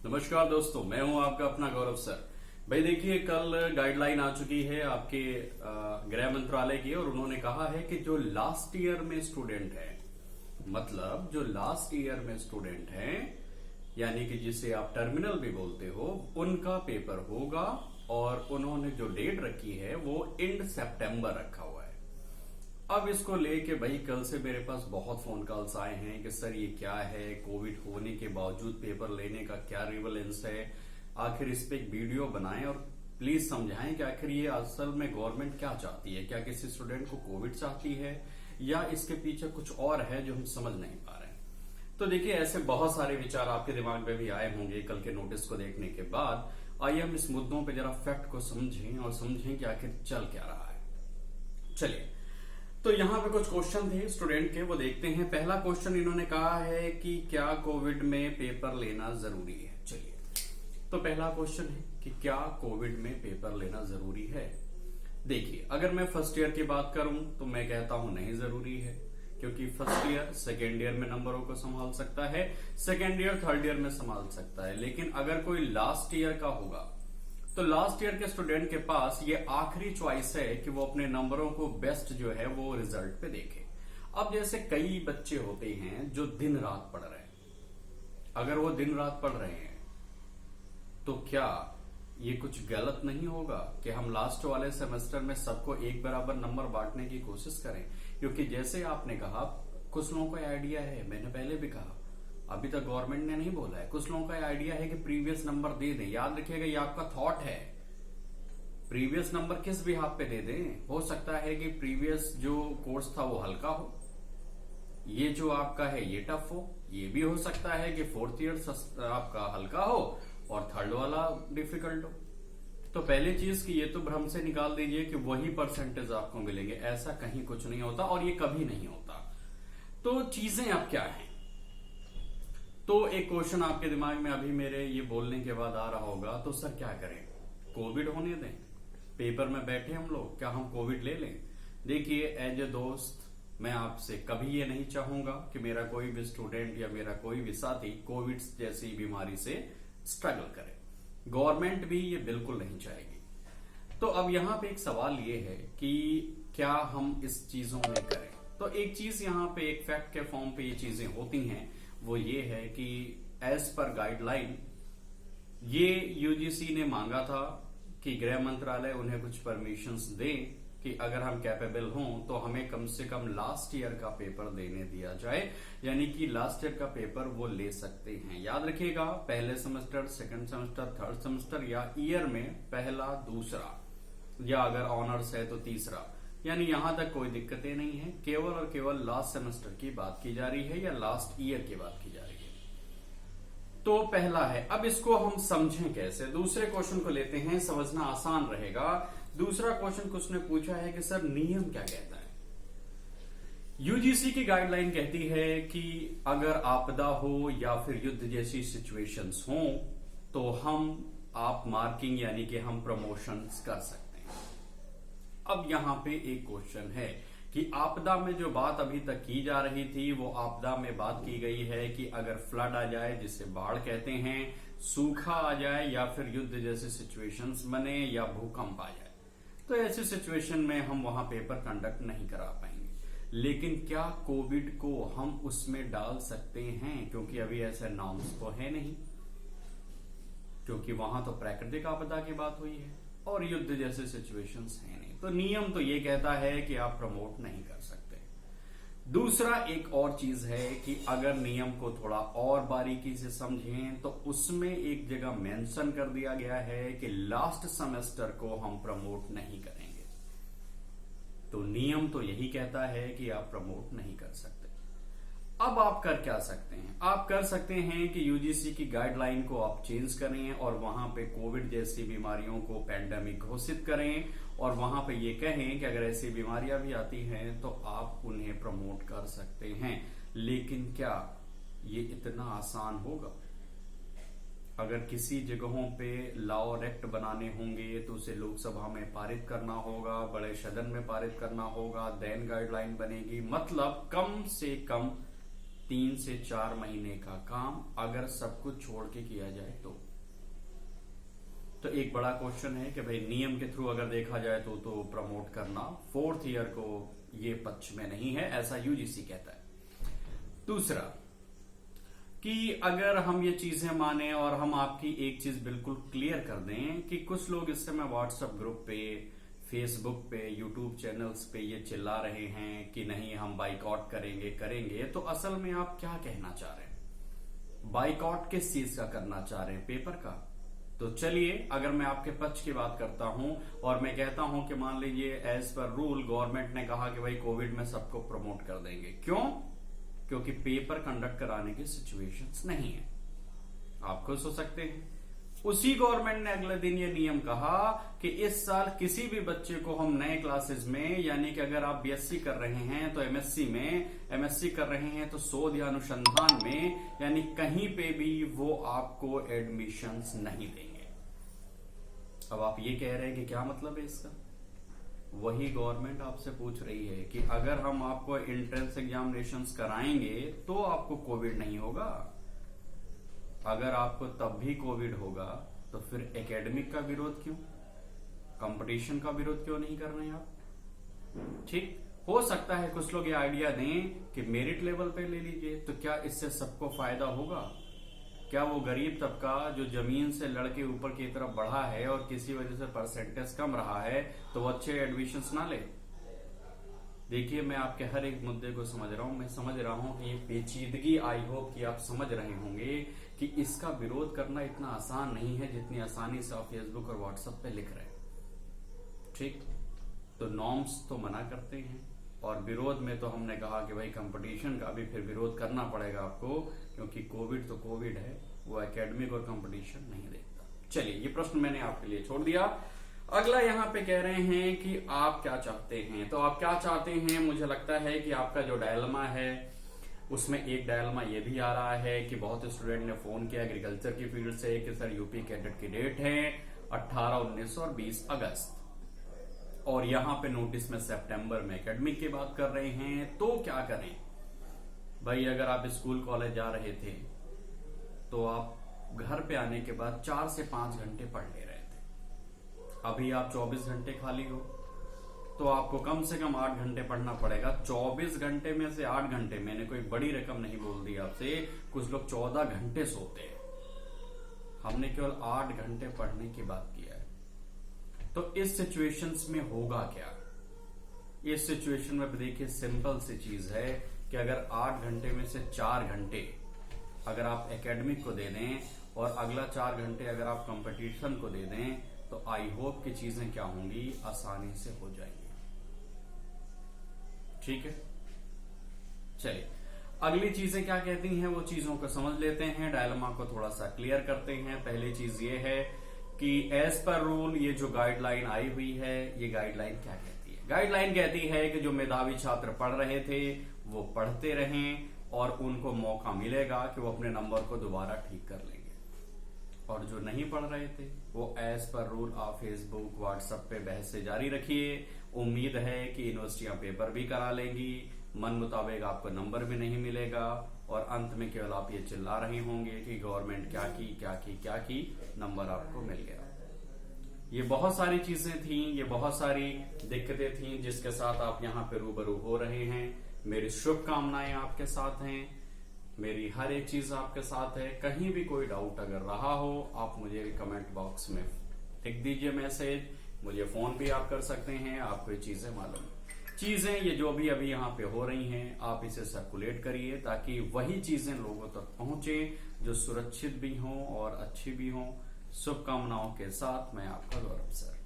नमस्कार दोस्तों, मैं हूं आपका अपना गौरव सर। भाई देखिए, कल गाइडलाइन आ चुकी है आपके गृह मंत्रालय की और उन्होंने कहा है कि जो लास्ट ईयर में स्टूडेंट है, मतलब जो लास्ट ईयर में स्टूडेंट हैं, यानी कि जिसे आप टर्मिनल भी बोलते हो, उनका पेपर होगा। और उन्होंने जो डेट रखी है वो एंड सितंबर रखा हुआ है। अब इसको लेके भाई कल से मेरे पास बहुत फोन कॉल्स आए हैं कि सर ये क्या है, कोविड होने के बावजूद पेपर लेने का क्या रिवलेंस है, आखिर इस पे एक वीडियो बनाएं और प्लीज समझाएं कि आखिर ये असल में गवर्नमेंट क्या चाहती है। क्या किसी स्टूडेंट को कोविड चाहती है या इसके पीछे कुछ और है जो हम समझ नहीं पा रहे हैं। तो देखिए, ऐसे बहुत सारे विचार आपके दिमाग में भी आए होंगे कल के नोटिस को देखने के बाद। आइए हम इस मुद्दों पे जरा फैक्ट को समझें और समझें कि आखिर चल क्या रहा है। चलिए, तो यहाँ पे कुछ क्वेश्चन थे स्टूडेंट के, वो देखते हैं। पहला क्वेश्चन इन्होंने कहा है कि क्या कोविड में पेपर लेना जरूरी है। चलिए, तो पहला क्वेश्चन है कि क्या कोविड में पेपर लेना जरूरी है। देखिए, अगर मैं फर्स्ट ईयर की बात करूं तो मैं कहता हूं नहीं जरूरी है, क्योंकि फर्स्ट ईयर सेकेंड ईयर में नंबरों को संभाल सकता है, सेकेंड ईयर थर्ड ईयर में संभाल सकता है। लेकिन अगर कोई लास्ट ईयर का होगा तो लास्ट ईयर के स्टूडेंट के पास ये आखिरी चॉइस है कि वो अपने नंबरों को बेस्ट जो है वो रिजल्ट पे देखे। अब जैसे कई बच्चे होते हैं जो दिन रात पढ़ रहे हैं, अगर वो दिन रात पढ़ रहे हैं तो क्या ये कुछ गलत नहीं होगा कि हम लास्ट वाले सेमेस्टर में सबको एक बराबर नंबर बांटने की कोशिश करें। क्योंकि जैसे आपने कहा, कुछ लोगों को आइडिया है, मैंने पहले भी कहा, अभी तक गवर्नमेंट ने नहीं बोला है, कुछ लोगों का आइडिया है कि प्रीवियस नंबर दे दें। याद रखिएगा, ये आपका थॉट है। प्रीवियस नंबर किस भी हाथ पे दे दें। हो सकता है कि प्रीवियस जो कोर्स था वो हल्का हो, ये जो आपका है ये टफ हो। ये भी हो सकता है कि फोर्थ ईयर आपका हल्का हो और थर्ड वाला डिफिकल्ट हो। तो पहली चीज की ये तो भ्रम से निकाल दीजिए कि वही परसेंटेज आपको मिलेंगे। ऐसा कहीं कुछ नहीं होता और ये कभी नहीं होता। तो चीजें अब क्या है, तो एक क्वेश्चन आपके दिमाग में अभी मेरे ये बोलने के बाद आ रहा होगा, तो सर क्या करें, कोविड होने दें, पेपर में बैठे हम लोग, क्या हम कोविड ले लें। देखिए, एज ए दोस्त मैं आपसे कभी ये नहीं चाहूंगा कि मेरा कोई भी स्टूडेंट या मेरा कोई भी साथी कोविड जैसी बीमारी से स्ट्रगल करे। गवर्नमेंट भी ये बिल्कुल नहीं चाहेगी। तो अब यहाँ पे एक सवाल ये है कि क्या हम इस चीजों में करें। तो एक चीज यहाँ पे एक फैक्ट के फॉर्म पे ये चीजें होती हैं, वो ये है कि एज पर गाइडलाइन ये यूजीसी ने मांगा था कि गृह मंत्रालय उन्हें कुछ परमिशंस दे कि अगर हम कैपेबल हों तो हमें कम से कम लास्ट ईयर का पेपर देने दिया जाए, यानी कि लास्ट ईयर का पेपर वो ले सकते हैं। याद रखिएगा, पहले semester, second semester, third semester या ईयर में पहला, दूसरा, या अगर ऑनर्स है तो तीसरा, यानी यहां तक कोई दिक्कतें नहीं है। केवल और केवल लास्ट सेमेस्टर की बात की जा रही है या लास्ट ईयर की बात की जा रही है। तो पहला है, अब इसको हम समझें कैसे। दूसरे क्वेश्चन को लेते हैं, समझना आसान रहेगा। दूसरा क्वेश्चन कुछ ने पूछा है कि सर नियम क्या कहता है। यूजीसी की गाइडलाइन कहती है कि अगर आपदा हो या फिर युद्ध जैसी सिचुएशंस हो तो आप मार्किंग यानी कि हम प्रमोशंस कर सकते हैं। अब यहां पे एक क्वेश्चन है कि आपदा में जो बात अभी तक की जा रही थी, वो आपदा में बात की गई है कि अगर फ्लड आ जाए, जिसे बाढ़ कहते हैं, सूखा आ जाए या फिर युद्ध जैसे सिचुएशंस बने या भूकंप आ जाए, तो ऐसी सिचुएशन में हम वहां पेपर कंडक्ट नहीं करा पाएंगे। लेकिन क्या कोविड को हम उसमें डाल सकते हैं, क्योंकि अभी ऐसे नॉर्म्स तो है नहीं, क्योंकि वहां तो प्राकृतिक आपदा की बात हुई है और युद्ध जैसे सिचुएशंस है नहीं। तो नियम तो ये कहता है कि आप प्रमोट नहीं कर सकते। दूसरा एक और चीज है कि अगर नियम को थोड़ा और बारीकी से समझें तो उसमें एक जगह मेंशन कर दिया गया है कि लास्ट सेमेस्टर को हम प्रमोट नहीं करेंगे। तो नियम तो यही कहता है कि आप प्रमोट नहीं कर सकते। अब आप कर क्या सकते हैं, आप कर सकते हैं कि यूजीसी की गाइडलाइन को आप चेंज करें और वहां पे कोविड जैसी बीमारियों को पैंडेमिक घोषित करें और वहां पे ये कहें कि अगर ऐसी बीमारियां भी आती हैं तो आप उन्हें प्रमोट कर सकते हैं। लेकिन क्या ये इतना आसान होगा। अगर किसी जगहों पे लॉ और एक्ट बनाने होंगे तो उसे लोकसभा में पारित करना होगा, बड़े सदन में पारित करना होगा, देन गाइडलाइन बनेगी। मतलब कम से कम 3 से 4 महीने का काम अगर सब कुछ छोड़ के किया जाए तो एक बड़ा क्वेश्चन है कि भाई नियम के थ्रू अगर देखा जाए तो प्रमोट करना 4th ईयर को ये पक्ष में नहीं है, ऐसा यूजीसी कहता है। दूसरा कि अगर हम ये चीजें माने और हम आपकी एक चीज बिल्कुल क्लियर कर दें कि कुछ लोग इस समय व्हाट्सएप ग्रुप पे, फेसबुक पे, यूट्यूब चैनल्स पे ये चिल्ला रहे हैं कि नहीं हम बाइकआउट करेंगे, तो असल में आप क्या कहना चाह रहे हैं? बाइकआउट किस चीज का करना चाह रहे हैं? पेपर का? तो चलिए अगर मैं आपके पक्ष की बात करता हूं और मैं कहता हूं कि मान लीजिए एज पर रूल गवर्नमेंट ने कहा कि भाई कोविड में सबको प्रमोट कर देंगे। क्यों? क्योंकि पेपर कंडक्ट कराने की सिचुएशंस नहीं है। आप खुद सोच सकते हैं। उसी गवर्नमेंट ने अगले दिन ये नियम कहा कि इस साल किसी भी बच्चे को हम नए क्लासेस में, यानी कि अगर आप बीएससी कर रहे हैं तो एमएससी में, एमएससी कर रहे हैं तो शोध या अनुसंधान में, यानी कहीं पे भी वो आपको एडमिशंस नहीं देंगे। अब आप ये कह रहे हैं कि क्या मतलब है इसका? वही गवर्नमेंट आपसे पूछ रही है कि अगर हम आपको एंट्रेंस एग्जामिनेशंस कराएंगे तो आपको कोविड नहीं होगा। अगर आपको तब भी कोविड होगा तो फिर एकेडमिक का विरोध क्यों, कंपटीशन का विरोध क्यों नहीं कर रहे हैं आप? ठीक हो सकता है कुछ लोग ये आइडिया दें कि मेरिट लेवल पे ले लीजिए, तो क्या इससे सबको फायदा होगा? क्या वो गरीब तबका जो जमीन से लड़के ऊपर की तरफ बढ़ा है और किसी वजह से परसेंटेज कम रहा है तो वो अच्छे एडमिशंस ना ले? देखिए मैं आपके हर एक मुद्दे को समझ रहा हूं। मैं समझ रहा हूं कि ये पेचीदगी आई होप कि आप समझ रहे होंगे कि इसका विरोध करना इतना आसान नहीं है जितनी आसानी से आप फेसबुक और व्हाट्सएप पे लिख रहे हैं। ठीक, तो नॉर्म्स तो मना करते हैं और विरोध में तो हमने कहा कि भाई कंपटीशन का भी फिर विरोध करना पड़ेगा आपको, क्योंकि कोविड तो कोविड है, वो एकेडमिक और कंपटीशन नहीं देखता। चलिए ये प्रश्न मैंने आपके लिए छोड़ दिया। अगला यहाँ पे कह रहे हैं कि आप क्या चाहते हैं। तो आप क्या चाहते हैं, मुझे लगता है कि आपका जो डायलमा है उसमें एक डायलमा ये भी आ रहा है कि बहुत स्टूडेंट ने फोन किया एग्रीकल्चर की फील्ड से कि सर यूपी कैडेट की डेट है 18, 19 और 20 अगस्त, और यहाँ पे नोटिस में सितंबर में एकेडमिक की बात कर रहे हैं। तो क्या करें भाई? अगर आप स्कूल कॉलेज जा रहे थे तो आप घर पे आने के बाद 4 से 5 घंटे पढ़ ले रहे थे। अभी आप 24 घंटे खाली हो तो आपको कम से कम 8 घंटे पढ़ना पड़ेगा। 24 घंटे में से 8 घंटे, मैंने कोई बड़ी रकम नहीं बोल दी आपसे, कुछ लोग 14 घंटे सोते हैं। हमने केवल 8 घंटे पढ़ने की बात किया है। तो इस सिचुएशंस में होगा क्या? इस सिचुएशन में देखिए सिंपल सी चीज है कि अगर 8 घंटे में से 4 घंटे अगर आप एकेडमिक को दे दें और अगला 4 घंटे अगर आप कंपटीशन को दे दें तो आई होप की चीजें क्या होंगी, आसानी से हो जाएंगी। ठीक है, चलिए अगली चीजें क्या कहती हैं वो चीजों को समझ लेते हैं, डायलमा को थोड़ा सा क्लियर करते हैं। पहली चीज ये है कि एज पर रूल ये जो गाइडलाइन आई हुई है, ये गाइडलाइन क्या कहती है? गाइडलाइन कहती है कि जो मेधावी छात्र पढ़ रहे थे वो पढ़ते रहें और उनको मौका मिलेगा कि वो अपने नंबर को दोबारा ठीक कर लेंगे, और जो नहीं पढ़ रहे थे वो एज पर रूल आप फेसबुक व्हाट्सएप पे बहस से जारी रखिए। उम्मीद है कि यूनिवर्सिटियां पेपर भी करा लेंगी, मन मुताबिक आपको नंबर भी नहीं मिलेगा और अंत में केवल आप ये चिल्ला रहे होंगे कि गवर्नमेंट क्या की, नंबर आपको मिल गया। ये बहुत सारी चीजें थी, ये बहुत सारी दिक्कतें थी जिसके साथ आप यहाँ पे रूबरू हो रहे हैं। मेरी शुभकामनाएं आपके साथ हैं, मेरी हर एक चीज आपके साथ है। कहीं भी कोई डाउट अगर रहा हो आप मुझे कमेंट बॉक्स में लिख दीजिए मैसेज, मुझे फोन भी आप कर सकते हैं। आपको ये चीजें मालूम चीजें ये जो भी अभी यहाँ पे हो रही हैं आप इसे सर्कुलेट करिए ताकि वही चीजें लोगों तक पहुंचे जो सुरक्षित भी हों और अच्छी भी हों। शुभकामनाओं के साथ मैं आपका गौरव सर।